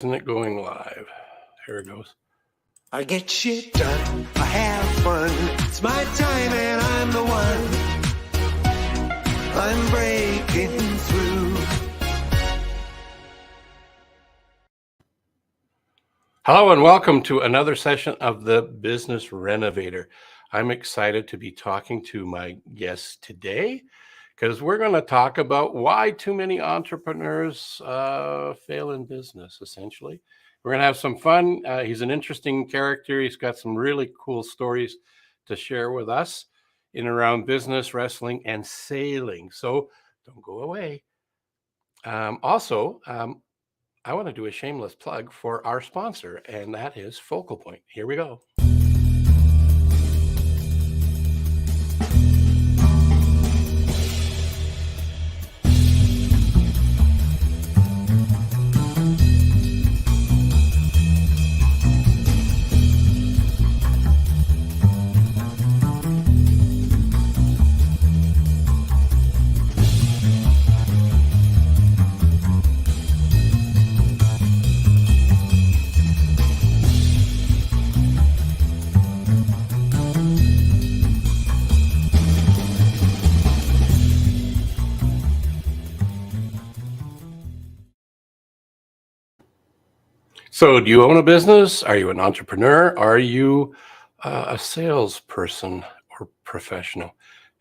Isn't it going live? Here it goes. I get shit done, I have fun. It's my time and I'm the one. I'm breaking through. Hello and welcome to another session of the Business Renovator. I'm excited to be talking to my guest today because we're going to talk about why too many entrepreneurs fail in business, essentially. We're going to have some fun. He's an interesting character. He's got some really cool stories to share with us in and around business, wrestling, and sailing. So don't go away. Also, I want to do a shameless plug for our sponsor, and that is Focal Point. Here we go. So, do you own a business? Are you an entrepreneur? Are you a salesperson or professional?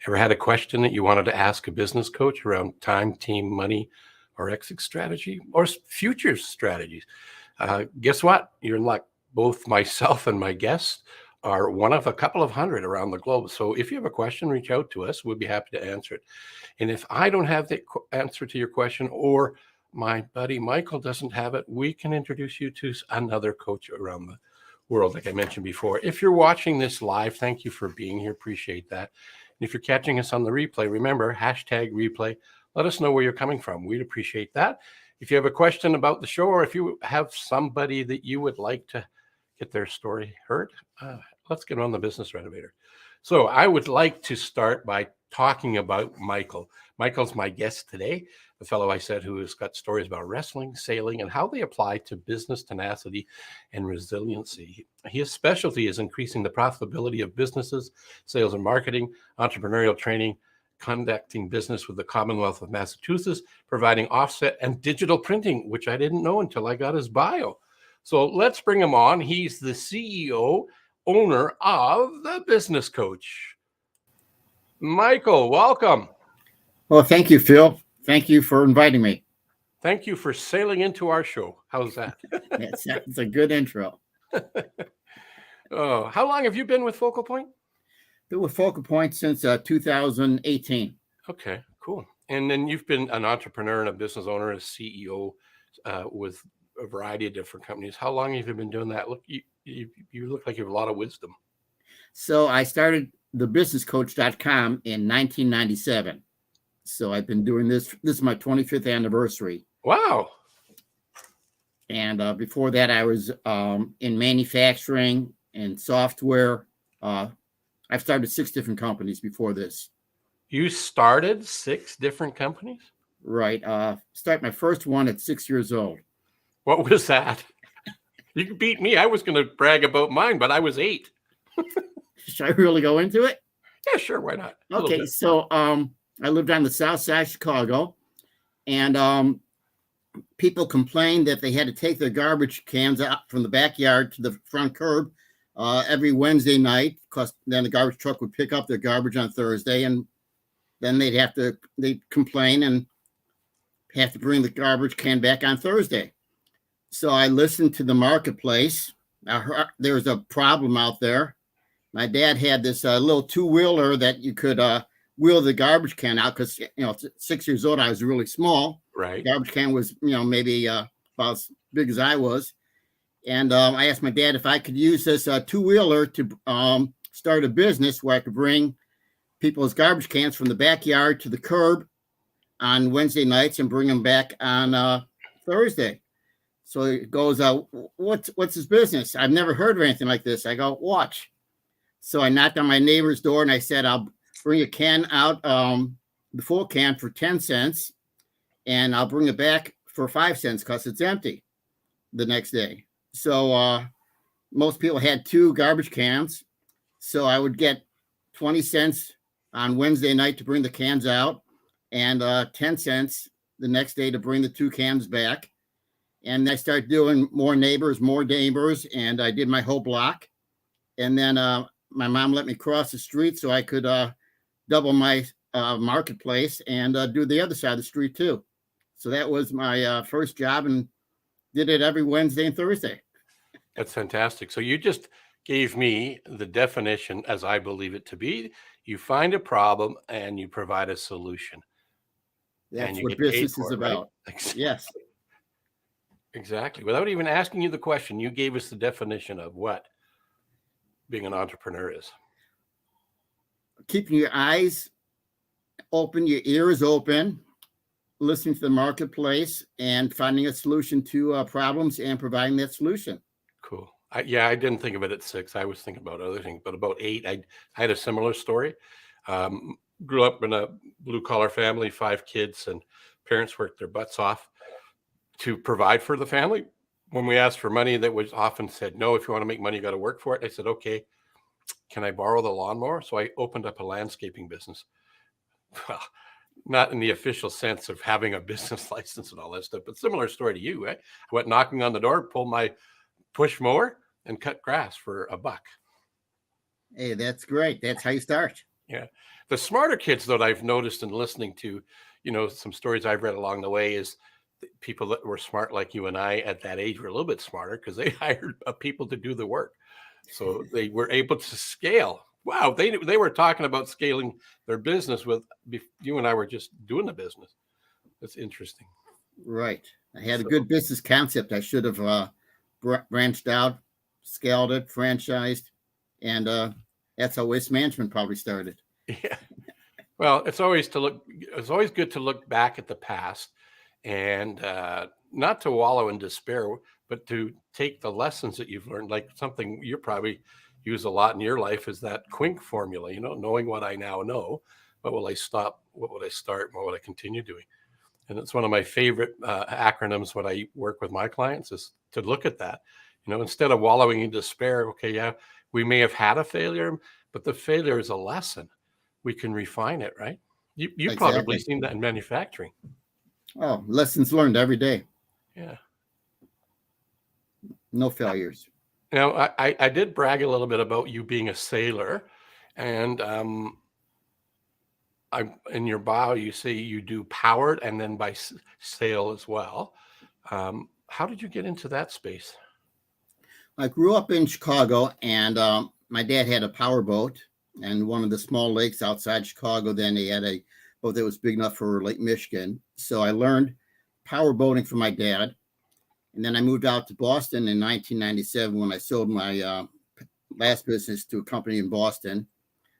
Ever had a question that you wanted to ask a business coach around time, team, money, or exit strategy, or future strategies? Guess what? You're in luck. Both myself and my guests are one of a couple of hundred around the globe. So if you have a question, reach out to us. We'll be happy to answer it. And if I don't have the answer to your question, or my buddy Michael doesn't have it, we can introduce you to another coach around the world, like I mentioned before. If you're watching this live, thank you for being here. Appreciate that. And if you're catching us on the replay, remember, #replay. Let us know where you're coming from. We'd appreciate that. If you have a question about the show, or if you have somebody that you would like to get their story heard, let's get on the Business Renovator. So I would like to start by talking about Michael. Michael's my guest today, the fellow I said who has got stories about wrestling, sailing, and how they apply to business tenacity and resiliency. His specialty is increasing the profitability of businesses, sales and marketing, entrepreneurial training, conducting business with the Commonwealth of Massachusetts, providing offset and digital printing, which I didn't know until I got his bio. So let's bring him on. He's the CEO, owner of The Business Coach. Michael, welcome. Well, thank you, Phil. Thank you for inviting me. Thank you for sailing into our show. How's that? It's a good intro. Oh, how long have you been with Focal Point? Been with Focal Point since 2018. Okay, cool. And then you've been an entrepreneur and a business owner, a CEO with a variety of different companies. How long have you been doing that? Look, you look like you have a lot of wisdom. So I started thebusinesscoach.com in 1997. So I've been doing this. This is my 25th anniversary. Wow. And before that, I was in manufacturing and software. I've started 6 different companies before this. You started 6 different companies? Right. Start my first one at 6 years old. What was that? You can beat me. I was going to brag about mine, but I was 8. Should I really go into it? Yeah, sure. Why not? Okay. So I lived on the south side of Chicago, and people complained that they had to take their garbage cans out from the backyard to the front curb every Wednesday night, because then the garbage truck would pick up their garbage on Thursday, and then they'd complain and have to bring the garbage can back on Thursday. So I listened to the marketplace. There was a problem out there. My dad had this little 2-wheeler that you could wheel the garbage can out, because, 6 years old, I was really small. Right. The garbage can was, maybe about as big as I was. And I asked my dad if I could use this 2-wheeler to start a business where I could bring people's garbage cans from the backyard to the curb on Wednesday nights and bring them back on Thursday. So it goes, what's this business? I've never heard of anything like this. I go, watch. So I knocked on my neighbor's door and I said, I'll bring a can out, the full can, for 10 cents, and I'll bring it back for 5 cents because it's empty. the next day. So most people had 2 garbage cans. So I would get 20 cents on Wednesday night to bring the cans out, and 10 cents the next day to bring the 2 cans back. And I started doing more neighbors, and I did my whole block. And then my mom let me cross the street so I could double my marketplace and do the other side of the street too. So that was my first job, and did it every Wednesday and Thursday. That's fantastic. So you just gave me the definition as I believe it to be. You find a problem and you provide a solution. That's and you what get paid business for is it, right? about. Yes. Exactly. Without even asking you the question, you gave us the definition of what being an entrepreneur is. Keeping your eyes open, your ears open, listening to the marketplace, and finding a solution to problems and providing that solution. Cool. I didn't think of it at 6. I was thinking about other things, but about 8, I had a similar story. Grew up in a blue collar family, 5 kids, and parents worked their butts off to provide for the family. When we asked for money, that was often said, no, if you want to make money, you got to work for it. I said, okay, can I borrow the lawnmower? So I opened up a landscaping business. Well, not in the official sense of having a business license and all that stuff, but similar story to you, right? I went knocking on the door, pulled my push mower and cut grass for $1. Hey, that's great. That's how you start. Yeah. The smarter kids that I've noticed and listening to, some stories I've read along the way is people that were smart like you and I at that age were a little bit smarter because they hired people to do the work. So they were able to scale. Wow. They were talking about scaling their business with you and I were just doing the business. That's interesting. Right. I had a good business concept. I should have branched out, scaled it, franchised, and that's how waste management probably started. Yeah. Well, it's always good to look back at the past and not to wallow in despair, but to take the lessons that you've learned. Like something you probably use a lot in your life is that Quink formula, knowing what I now know, what will I stop? What will I start? What will I continue doing? And it's one of my favorite acronyms when I work with my clients is to look at that, instead of wallowing in despair. Okay, yeah, we may have had a failure, but the failure is a lesson. We can refine it, right? You Exactly. Probably seen that in manufacturing. Oh, lessons learned every day. Yeah. No failures. Now, I did brag a little bit about you being a sailor, and in your bio, you say you do powered and then by sail as well. How did you get into that space? I grew up in Chicago, and my dad had a power boat, and one of the small lakes outside Chicago. Then he had a boat that was big enough for Lake Michigan. So I learned power boating from my dad. And then I moved out to Boston in 1997 when I sold my last business to a company in Boston.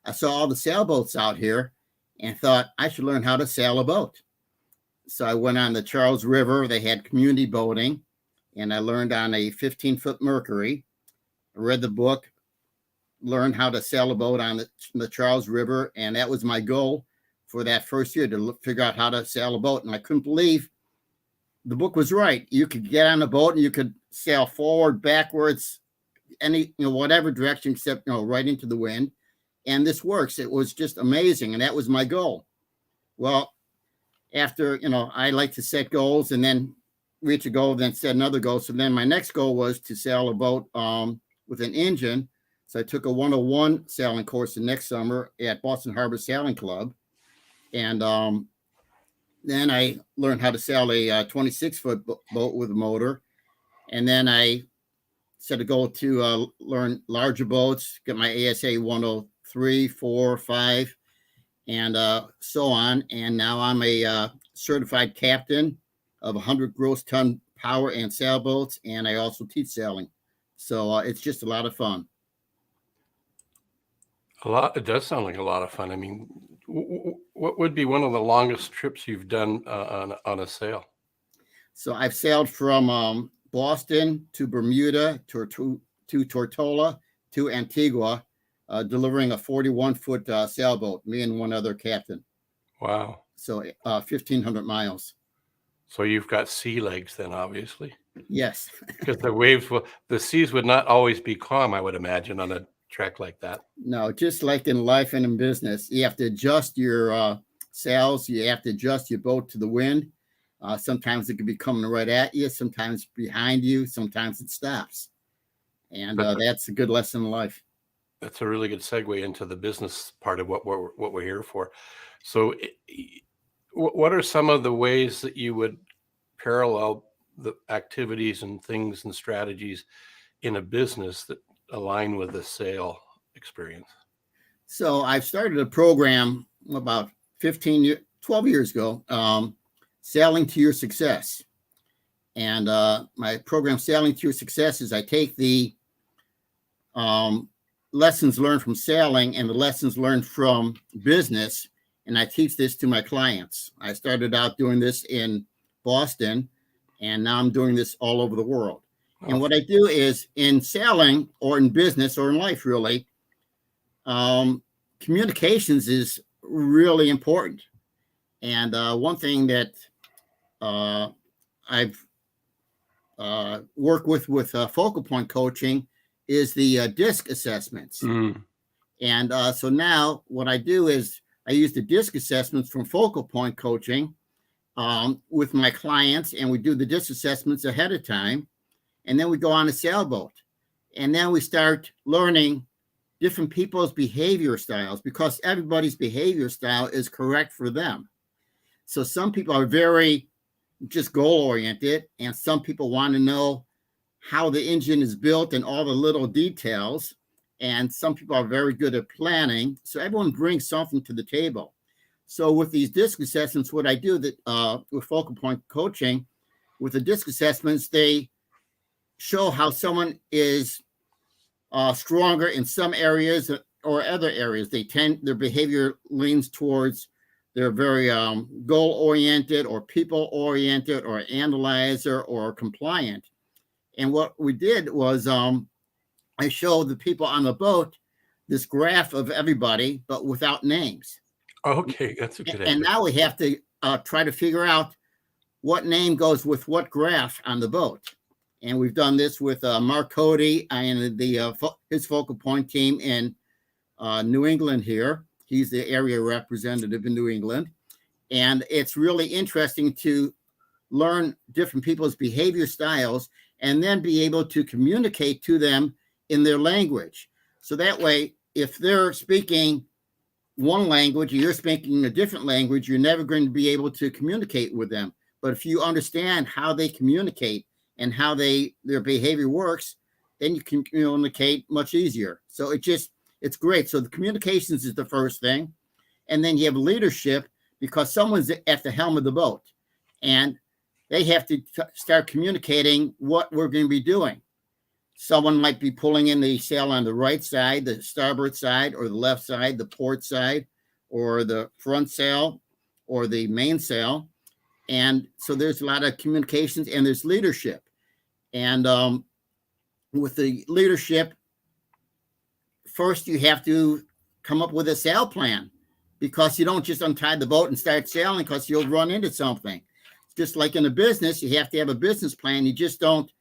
I saw all the sailboats out here and thought I should learn how to sail a boat. So I went on the Charles River. They had community boating, and I learned on a 15-foot Mercury. I read the book, learned how to sail a boat on the Charles River, and that was my goal for that first year, to figure out how to sail a boat. And I couldn't believe the book was right. You could get on a boat and you could sail forward, backwards, any, whatever direction, except, right into the wind. And this works. It was just amazing. And that was my goal. Well, after, I like to set goals and then reach a goal, then set another goal. So then my next goal was to sail a boat with an engine. So I took a 101 sailing course the next summer at Boston Harbor Sailing Club. And then I learned how to sail a 26-foot boat with a motor. And then I set a goal to learn larger boats, get my ASA 103, 4, 5, and so on. And now I'm a certified captain of 100 gross ton power and sailboats. And I also teach sailing. So it's just a lot of fun. It does sound like a lot of fun. I mean, what would be one of the longest trips you've done on a sail? So I've sailed from Boston to Bermuda to Tortola to Antigua, delivering a 41-foot sailboat, me and one other captain. Wow. So 1,500 miles. So you've got sea legs then, obviously. Yes. Because the seas would not always be calm, I would imagine, on a trek like that. No, just like in life and in business, you have to adjust your sails. You have to adjust your boat to the wind. Sometimes it could be coming right at you, sometimes behind you, sometimes it stops. And But that's a good lesson in life. that's a really good segue into the business part of what we're here for. So, what are some of the ways that you would parallel the activities and things and strategies in a business that align with the sale experience? So I've started a program about 12 years ago, Sailing to Your Success. And my program, Sailing to Your Success, is I take the lessons learned from sailing and the lessons learned from business, and I teach this to my clients. I started out doing this in Boston, and now I'm doing this all over the world. Oh, And what I do is in sailing or in business or in life, really, communications is really important. And one thing that I've worked with focal point coaching is the DISC assessments. mm, And so now what I do is I use the DISC assessments from focal point coaching with my clients, and we do the DISC assessments ahead of time. And then we go on a sailboat. And then we start learning different people's behavior styles, because everybody's behavior style is correct for them. So some people are very just goal oriented, and some people want to know how the engine is built and all the little details. And some people are very good at planning. So everyone brings something to the table. So with these DISC assessments, what I do that with focal point coaching, with the DISC assessments, they show how someone is stronger in some areas or other areas. Their behavior leans towards they're very goal oriented or people oriented or analyzer or compliant. And what we did was I showed the people on the boat this graph of everybody, but without names. okay, that's a good And idea. now we have to try to figure out what name goes with what graph on the boat. And we've done this with Mark Cody and his focal point team in New England here. He's the area representative in New England. And it's really interesting to learn different people's behavior styles and then be able to communicate to them in their language. So that way, if they're speaking one language and you're speaking a different language, you're never going to be able to communicate with them. But if you understand how they communicate and how their behavior works, then you can communicate much easier. So it's great. So the communications is the first thing. And then you have leadership, because someone's at the helm of the boat and they have to start communicating what we're going to be doing. Someone might be pulling in the sail on the right side, the starboard side, or the left side, the port side, or the front sail, or the mainsail. And so there's a lot of communications and there's leadership. And with the leadership, first you have to come up with a sail plan, because you don't just untie the boat and start sailing, because you'll run into something. Just like in a business, you have to have a business plan. You just don't,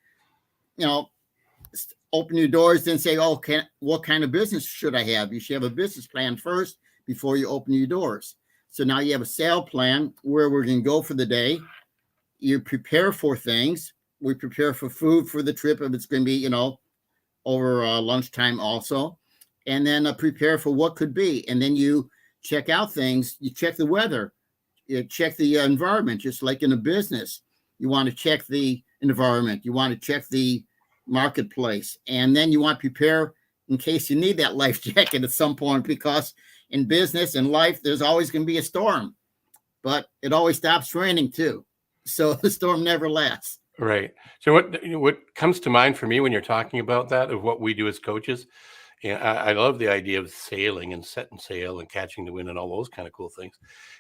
open your doors and say, oh, what kind of business should I have? You should have a business plan first before you open your doors. So now you have a sail plan where we're going to go for the day. You prepare for things. We prepare for food for the trip if it's going to be, over lunchtime also. And then prepare for what could be. And then you check out things. You check the weather. You check the environment, just like in a business. You want to check the environment. You want to check the marketplace. And then you want to prepare in case you need that life jacket at some point, because in business and life, there's always going to be a storm, but it always stops raining too. So the storm never lasts. Right. So what comes to mind for me when you're talking about that, of what we do as coaches, and I love the idea of sailing and setting sail and catching the wind and all those kind of cool things,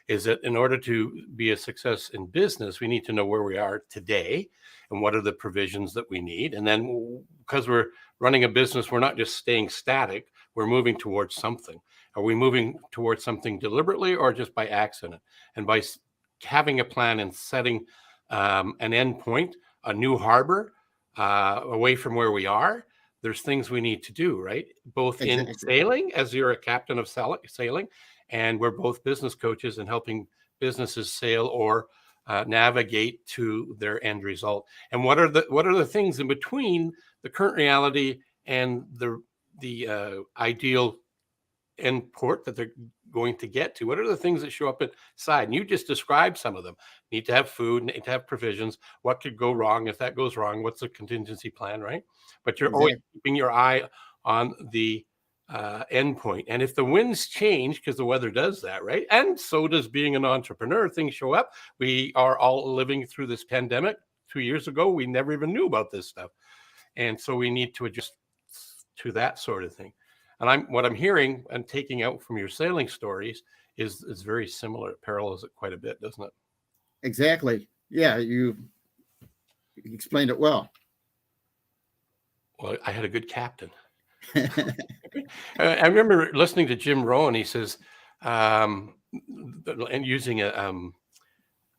is that in order to be a success in business, we need to know where we are today and what are the provisions that we need. And then because we're running a business, we're not just staying static, we're moving towards something. Are we moving towards something deliberately or just by accident? And by having a plan and setting an end point, a new harbor away from where we are, there's things we need to do, right? Both in Exactly. sailing, as you're a captain of sailing, and we're both business coaches and helping businesses sail or navigate to their end result. And what are the things in between the current reality and the ideal end port that they're going to get to? What are the things that show up inside? And you just described some of them. Need to have food, need to have provisions. What could go wrong? If that goes wrong, what's the contingency plan, right? But you're always Exactly. keeping your eye on the end point. And if the winds change, because the weather does that, right? And so does being an entrepreneur, things show up. We are all living through this pandemic. 2 years ago, we never even knew about this stuff. And so we need to adjust to that sort of thing. And what I'm hearing and taking out from your sailing stories is very similar. It parallels it quite a bit, doesn't it? Exactly. Yeah, you explained it well. Well, I had a good captain. I remember listening to Jim Rohn. He says, and using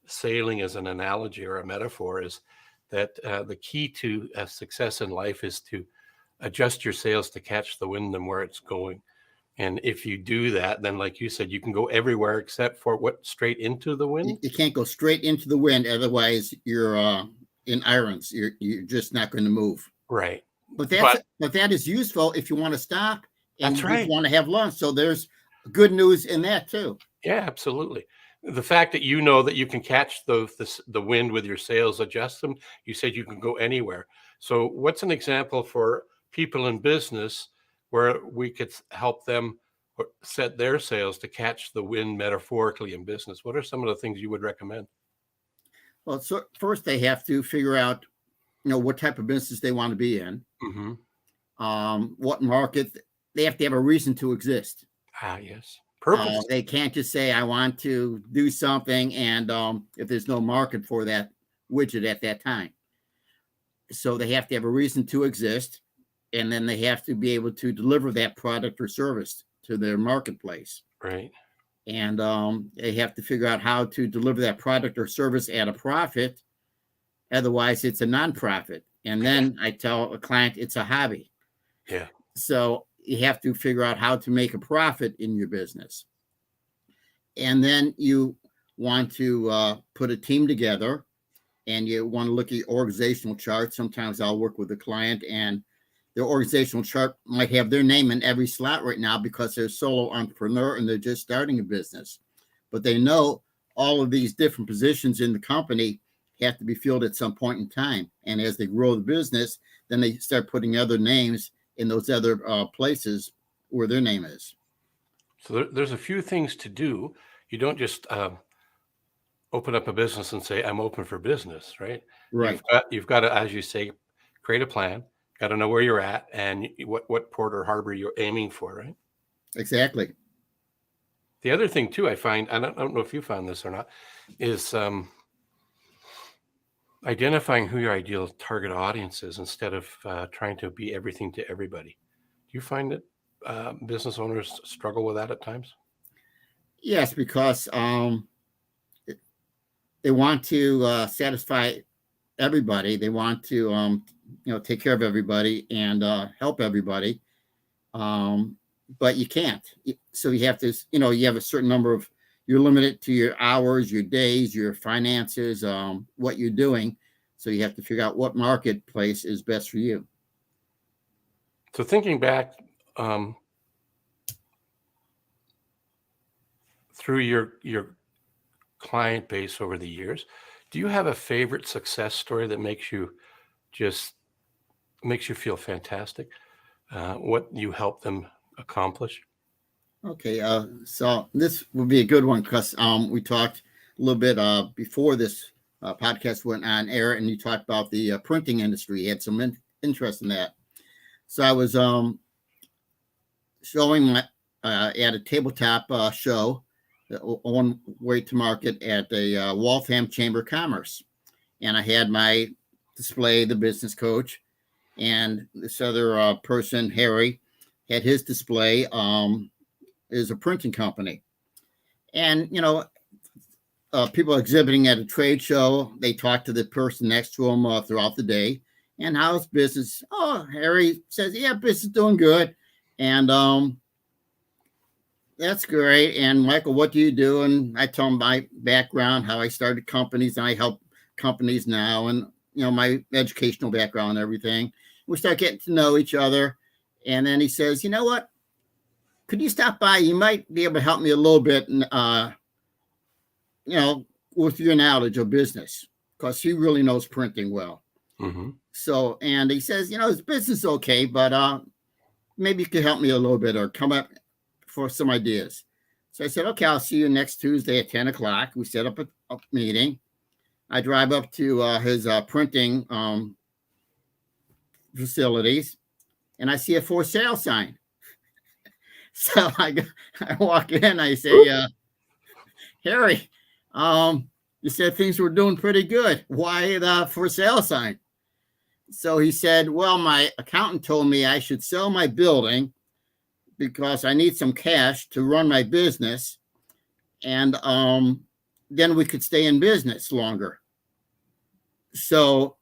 sailing as an analogy or a metaphor, is that the key to success in life is to adjust your sails to catch the wind and where it's going. And if you do that, then like you said, you can go everywhere except for straight into the wind. You can't go straight into the wind, otherwise you're in irons. You're just not going to move. Right. But that is useful if you want to stop and That's you right. just want to have lunch. So there's good news in that too. Yeah, absolutely. The fact that you know that you can catch the wind with your sails, adjust them. You said you can go anywhere. So what's an example for people in business where we could help them set their sails to catch the wind metaphorically in business? What are some of the things you would recommend? Well, so first they have to figure out, what type of business they want to be in, what market. They have to have a reason to exist. Yes. Purpose. They can't just say, I want to do something, and if there's no market for that widget at that time. So they have to have a reason to exist, and then they have to be able to deliver that product or service to their marketplace. Right. And they have to figure out how to deliver that product or service at a profit. Otherwise, it's a nonprofit. And then I tell a client it's a hobby. Yeah. So you have to figure out how to make a profit in your business. And then you want to put a team together, and you want to look at your organizational chart. Sometimes I'll work with a client, and their organizational chart might have their name in every slot right now because they're a solo entrepreneur and they're just starting a business. But they know all of these different positions in the company have to be filled at some point in time. And as they grow the business, then they start putting other names in those other places where their name is. So there's a few things to do. You don't just open up a business and say, I'm open for business, right? Right. You've got to, as you say, create a plan, got to know where you're at and what port or harbor you're aiming for, right? Exactly. The other thing too, I find, I don't know if you found this or not, is identifying who your ideal target audience is instead of trying to be everything to everybody. Do you find that business owners struggle with that at times? Yes, because they want to satisfy everybody. They want to, take care of everybody and help everybody. But you can't. So you have to, you have a certain number of, you're limited to your hours, your days, your finances, what you're doing. So you have to figure out what marketplace is best for you. So thinking back through your client base over the years, do you have a favorite success story that makes you feel fantastic? What you help them accomplish? Okay, so this would be a good one because we talked a little bit before this podcast went on air, and you talked about the printing industry. You had some interest in that. So I was showing at a tabletop show on way to market at a Waltham Chamber of Commerce, and I had my display, the business coach, and this other person, Harry, had his display. Is a printing company. And, people exhibiting at a trade show. They talk to the person next to them throughout the day. And how's business? Oh, Harry says, yeah, business is doing good. And that's great. And Michael, what do you do? And I tell him my background, how I started companies, and I help companies now, and my educational background and everything. We start getting to know each other. And then he says, you know what? Could you stop by? You might be able to help me a little bit, with your knowledge of business, because he really knows printing well. Mm-hmm. So, and he says, his business is okay, but maybe you could help me a little bit or come up for some ideas. So I said, okay, I'll see you next Tuesday at 10 o'clock. We set up a meeting. I drive up to his printing facilities, and I see a for sale sign. So I walk in, I say, Harry, you said things were doing pretty good. Why the for sale sign? So he said, well, my accountant told me I should sell my building because I need some cash to run my business. And then we could stay in business longer. So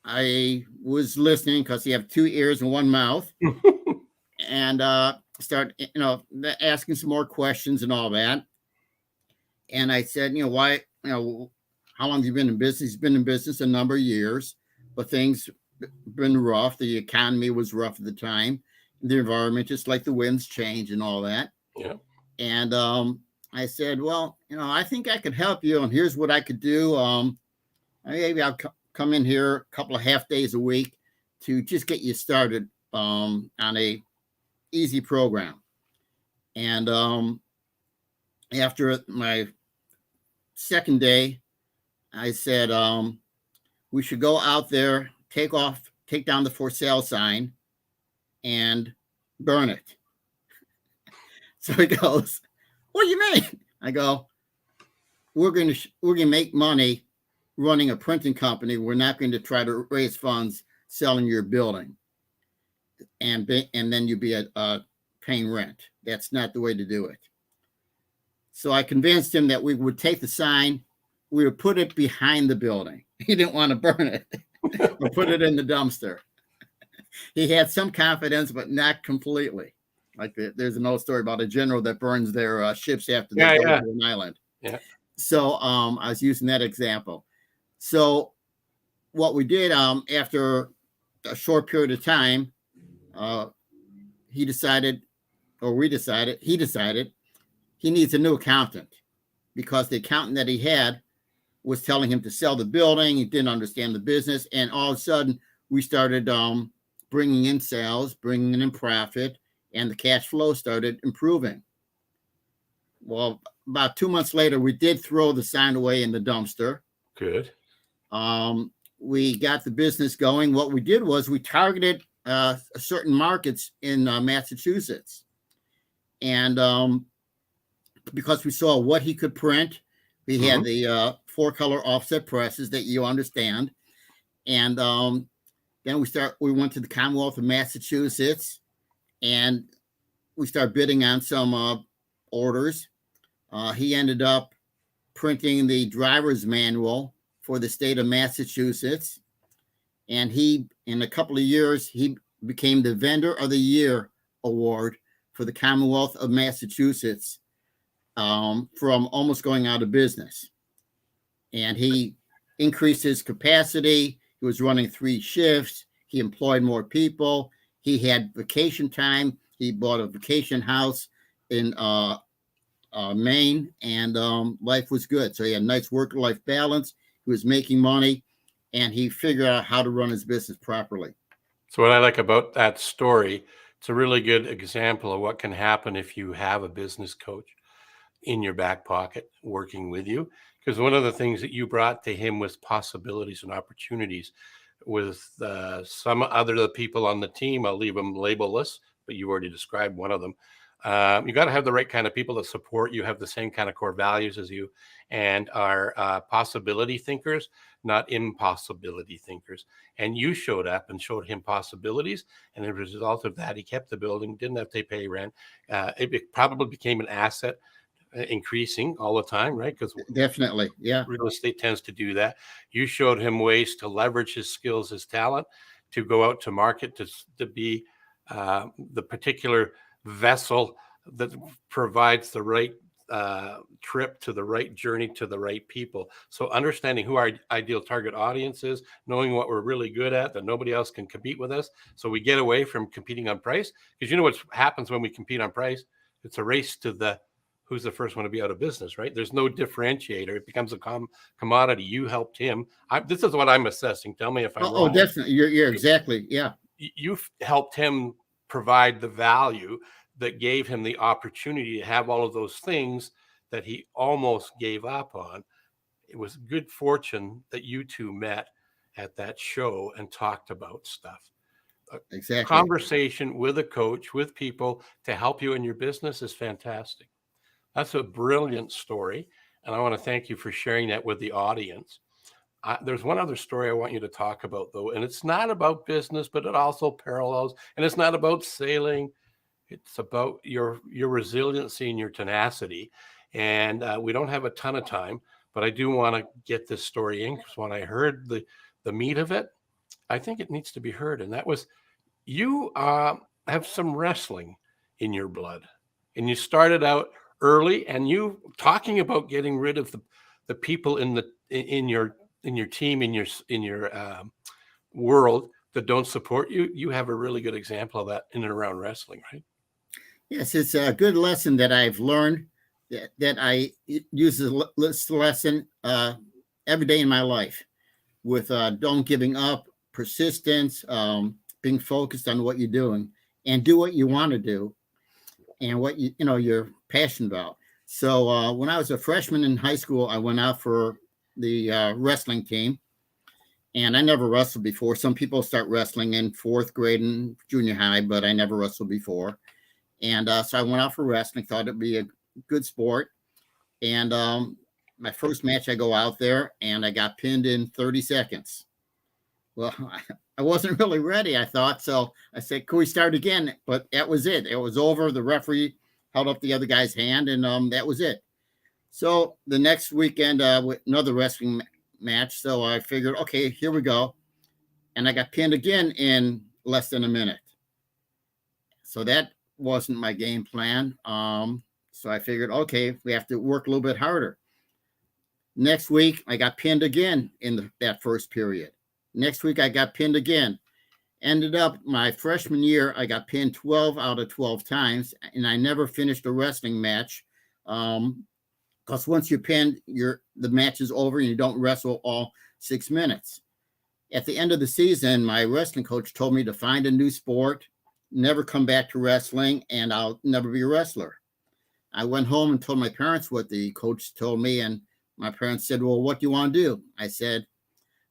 I was listening, because you have 2 ears and 1 mouth, and start, asking some more questions and all that. And I said, why, how long have you been in business? He's been in business a number of years, but things been rough. The economy was rough at the time. The environment, just like the winds change and all that. Yeah. And I said, well, I think I could help you, and here's what I could do. Maybe I'll come in here a couple of half days a week to just get you started on a easy program. And after my second day, I said, we should go out there, take down the for sale sign and burn it. So he goes, what do you mean? I go, we're going to make money running a printing company. We're not going to try to raise funds selling your building and then you'd be paying rent. That's not the way to do it. So I convinced him that we would take the sign, we would put it behind the building. He didn't want to burn it or put it in the dumpster. He had some confidence, but not completely. Like there's an old story about a general that burns their ships after they go to an island. Yeah. So I was using that example. So what we did after a short period of time, he decided he needs a new accountant, because the accountant that he had was telling him to sell the building. He didn't understand the business. And all of a sudden we started bringing in sales, bringing in profit, and the cash flow started improving. Well, about 2 months later, we did throw the sign away in the dumpster. Good. We got the business going. What we did was we targeted certain markets in Massachusetts. And because we saw what he could print, we had the 4-color offset presses that you understand. And then we went to the Commonwealth of Massachusetts, and we started bidding on some orders. He ended up printing the driver's manual for the state of Massachusetts. And in a couple of years, he became the Vendor of the Year award for the Commonwealth of Massachusetts from almost going out of business. And he increased his capacity. He was running 3 shifts. He employed more people. He had vacation time. He bought a vacation house in Maine, and life was good. So he had a nice work-life balance. He was making money, and he figured out how to run his business properly. So what I like about that story, it's a really good example of what can happen if you have a business coach in your back pocket working with you. Because one of the things that you brought to him was possibilities and opportunities with some other people on the team. I'll leave them labelless, but you already described one of them. You got to have the right kind of people that support you, have the same kind of core values as you, and are possibility thinkers, not impossibility thinkers. And you showed up and showed him possibilities. And as a result of that, he kept the building, didn't have to pay rent. It probably became an asset increasing all the time, right? Because Definitely. Yeah. real estate tends to do that. You showed him ways to leverage his skills, his talent, to go out to market, to be the particular vessel that provides the right trip to the right journey to the right people. So understanding who our ideal target audience is, knowing what we're really good at, that nobody else can compete with us. So we get away from competing on price, because you know what happens when we compete on price? It's a race to the who's the first one to be out of business, right? There's no differentiator. It becomes a commodity. You helped him. This is what I'm assessing. Tell me if I'm wrong. Definitely. You're exactly. Yeah. You've helped him provide the value that gave him the opportunity to have all of those things that he almost gave up on. It was good fortune that you two met at that show and talked about stuff. Exactly. Conversation with a coach, with people to help you in your business is fantastic. That's a brilliant story. And I want to thank you for sharing that with the audience. There's one other story I want you to talk about, though, and it's not about business, but it also parallels, and it's not about sailing. It's about your resiliency and your tenacity. And we don't have a ton of time, but I do want to get this story in, because when I heard the meat of it, I think it needs to be heard. And that was, you have some wrestling in your blood, and you started out early, and you talking about getting rid of the people in your team, in your world that don't support you. You have a really good example of that in and around wrestling, right? Yes, it's a good lesson that I've learned, that I use this lesson every day in my life, with don't giving up, persistence, being focused on what you're doing, and do what you want to do, and what you're passionate about. So when I was a freshman in high school, I went out for the wrestling team, and I never wrestled before. Some people start wrestling in fourth grade and junior high, but I never wrestled before. And so I went out for wrestling, thought it'd be a good sport. And my first match, I go out there and I got pinned in 30 seconds. Well, I wasn't really ready, I thought. So I said, can we start again? But that was it. It was over. The referee held up the other guy's hand, and that was it. So the next weekend, with another wrestling match. So I figured, okay, here we go. And I got pinned again in less than a minute. So that wasn't my game plan. So I figured, okay, we have to work a little bit harder. Next week, I got pinned again in that first period. Next week, I got pinned again. Ended up my freshman year, I got pinned 12 out of 12 times, and I never finished a wrestling match. Because once you're pinned, the match is over and you don't wrestle all 6 minutes. At the end of the season, my wrestling coach told me to find a new sport, never come back to wrestling, and I'll never be a wrestler. I went home and told my parents what the coach told me, and my parents said, well, what do you want to do? I said,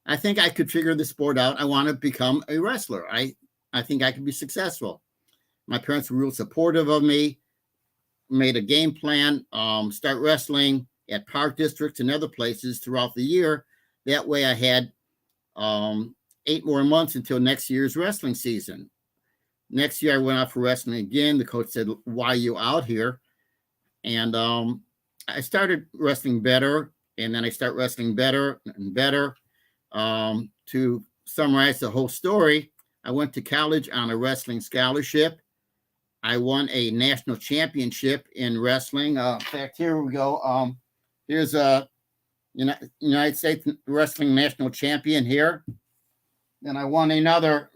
I think I could figure the sport out. I want to become a wrestler. I think I could be successful. My parents were real supportive of me, made a game plan, start wrestling at park districts and other places throughout the year. That way I had 8 more months until next year's wrestling season. Next year I went out for wrestling again. The coach said, why are you out here? And I started wrestling better, and then I start wrestling better and better. To summarize the whole story, I went to college on a wrestling scholarship. I won a national championship in wrestling. In fact, here we go. Here's a United States wrestling national champion here. Then I won another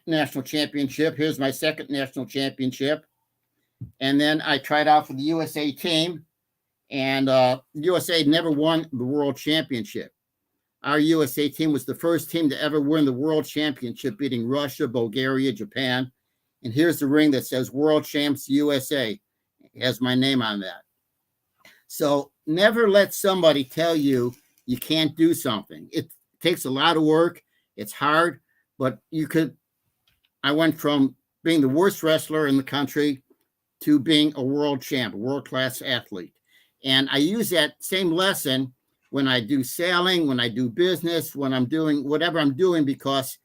national championship. Here's my second national championship. And then I tried out for the USA team, and USA never won the world championship. Our USA team was the first team to ever win the world championship, beating Russia, Bulgaria, Japan. And here's the ring that says World Champs USA. It has my name on that. So never let somebody tell you you can't do something. It takes a lot of work. It's hard, but I went from being the worst wrestler in the country to being a world champ, a world-class athlete. And I use that same lesson when I do sailing, when I do business, when I'm doing whatever I'm doing, because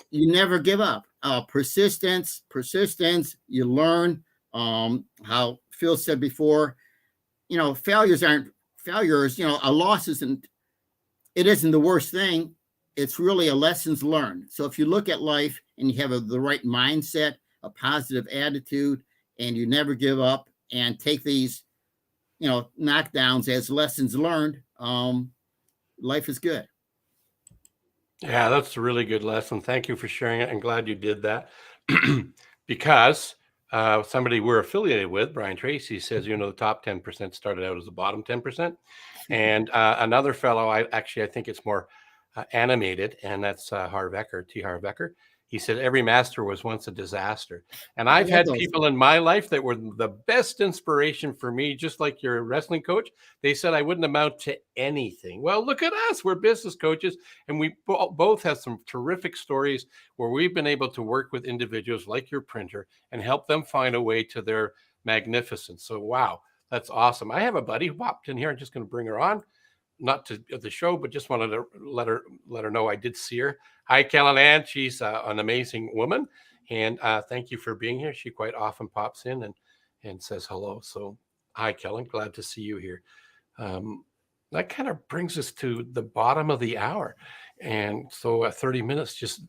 you never give up. Persistence, you learn. How Phil said before, failures aren't failures. A loss isn't the worst thing. It's really a lessons learned. So if you look at life and you have the right mindset, a positive attitude, and you never give up and take these, knockdowns as lessons learned, life is good. Yeah, that's a really good lesson. Thank you for sharing it. I'm glad you did that. Because somebody we're affiliated with, Brian Tracy, says, the top 10% started out as the bottom 10%. And another fellow, I think it's more animated, and that's T. Harv Eker. He said, every master was once a disaster. And I've had people in my life that were the best inspiration for me, just like your wrestling coach. They said I wouldn't amount to anything. Well, look at us. We're business coaches, and we both have some terrific stories where we've been able to work with individuals like your printer and help them find a way to their magnificence. So, wow, that's awesome. I have a buddy who popped in here. I'm just going to bring her on. Not to the show, but just wanted to let her know I did see her. Hi, Kellen Ann. She's an amazing woman, and thank you for being here. She quite often pops in and says hello. So, hi, Kellen. Glad to see you here. That kind of brings us to the bottom of the hour, and so 30 minutes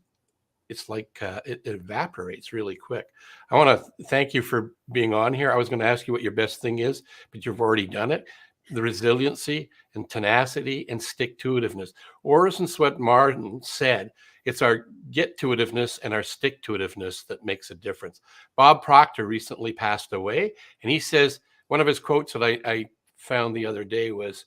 it's like it evaporates really quick. I want to thank you for being on here. I was going to ask you what your best thing is, but you've already done it. The resiliency and tenacity and stick-to-itiveness. Orison Swett Martin said, it's our get-to-itiveness and our stick-to-itiveness that makes a difference. Bob Proctor recently passed away, and he says, one of his quotes that I found the other day was,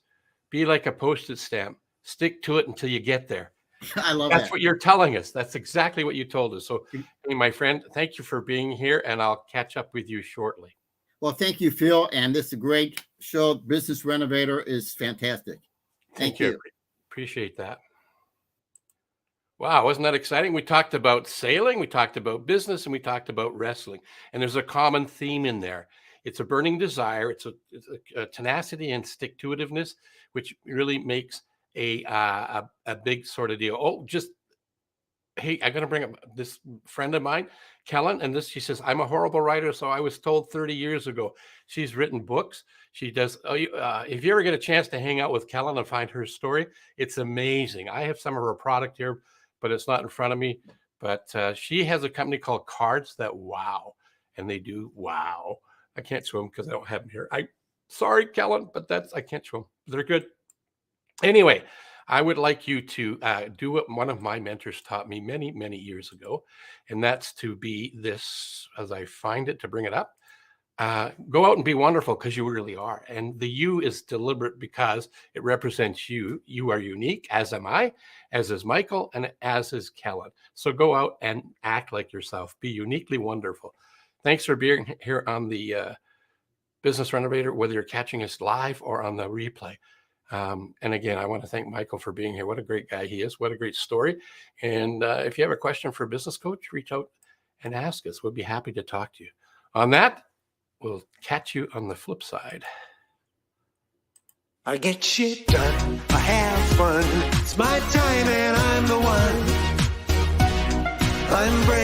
be like a postage stamp, stick to it until you get there. I love that. That's what you're telling us. That's exactly what you told us. So, my friend, thank you for being here, and I'll catch up with you shortly. Well, thank you, Phil. And this is a great show. Business Renovator is fantastic. Thank you. Appreciate that. Wow, wasn't that exciting? We talked about sailing, we talked about business, and we talked about wrestling. And there's a common theme in there. It's a burning desire. It's a tenacity and stick-to-itiveness, which really makes a big sort of deal. Oh, hey, I'm going to bring up this friend of mine, Kellen, and she says, I'm a horrible writer, so I was told 30 years ago. She's written books. She does. If you ever get a chance to hang out with Kellen and find her story, it's amazing. I have some of her product here, but it's not in front of me. But she has a company called Cards That Wow, and they do wow. I can't show them because I don't have them here. Sorry, Kellen, but I can't show them. They're good. Anyway, I would like you to do what one of my mentors taught me many, many years ago, and that's to be this, as I find it, to bring it up, go out and be wonderful because you really are. And the you is deliberate because it represents you. You are unique, as am I, as is Michael, and as is Kellen. So go out and act like yourself. Be uniquely wonderful. Thanks for being here on the Business Renovator, whether you're catching us live or on the replay. And again, I want to thank Michael for being here. What a great guy he is. What a great story. And if you have a question for a business coach, reach out and ask us. We'll be happy to talk to you. On that, we'll catch you on the flip side. I get shit done. I have fun. It's my time and I'm the one. I'm brave.